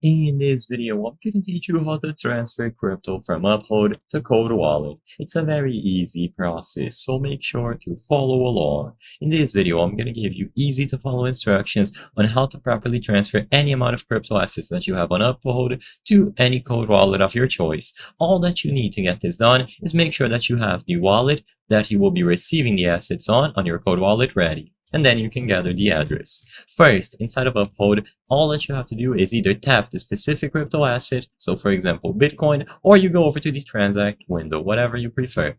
In this video, I'm going to teach you how to transfer crypto from Uphold to Cold Wallet. It's a very easy process, so make sure to follow along. In this video, I'm going to give you easy to follow instructions on how to properly transfer any amount of crypto assets that you have on Uphold to any Cold Wallet of your choice. All that you need to get this done is make sure that you have the wallet that you will be receiving the assets on your Cold Wallet ready. And then you can gather the address. First, inside of Uphold, all that you have to do is either tap the specific crypto asset, so for example Bitcoin, or you go over to the transact window, whatever you prefer.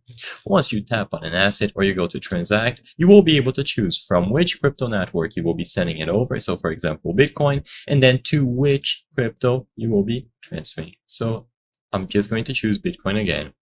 Once you tap on an asset or you go to transact, you will be able to choose from which crypto network you will be sending it over, so for example Bitcoin, and then to which crypto you will be transferring. So I'm just going to choose Bitcoin again.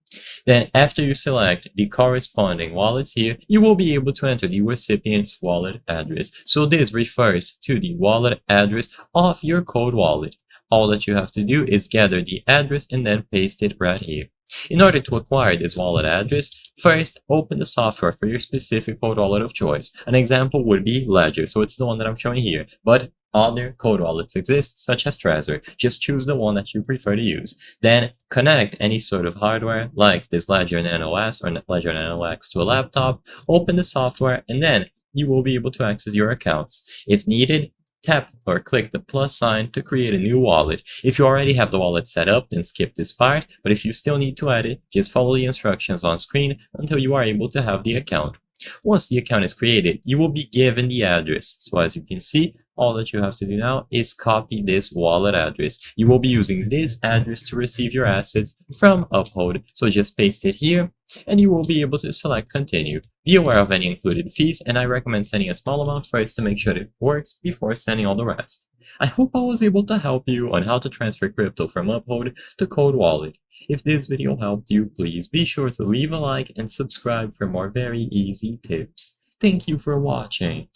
Then after you select the corresponding wallets here, you will be able to enter the recipient's wallet address. So this refers to the wallet address of your Cold Wallet. All that you have to do is gather the address and then paste it right here. In order to acquire this wallet address, first open the software for your specific Cold Wallet of choice. An example would be Ledger, so it's the one that I'm showing here, but other Cold Wallets exist, such as Trezor. Just choose the one that you prefer to use. Then connect any sort of hardware, like this Ledger Nano S or Ledger Nano X, to a laptop, open the software, and then you will be able to access your accounts. If needed, tap or click the plus sign to create a new wallet. If you already have the wallet set up, then skip this part, but if you still need to add it, just follow the instructions on screen until you are able to have the account. Once the account is created, you will be given the address. So as you can see, all that you have to do now is copy this wallet address. You will be using this address to receive your assets from Uphold. So just paste it here and you will be able to select continue. Be aware of any included fees, and I recommend sending a small amount first to make sure it works before sending all the rest. I hope I was able to help you on how to transfer crypto from Uphold to Cold Wallet. If this video helped you, please be sure to leave a like and subscribe for more very easy tips. Thank you for watching.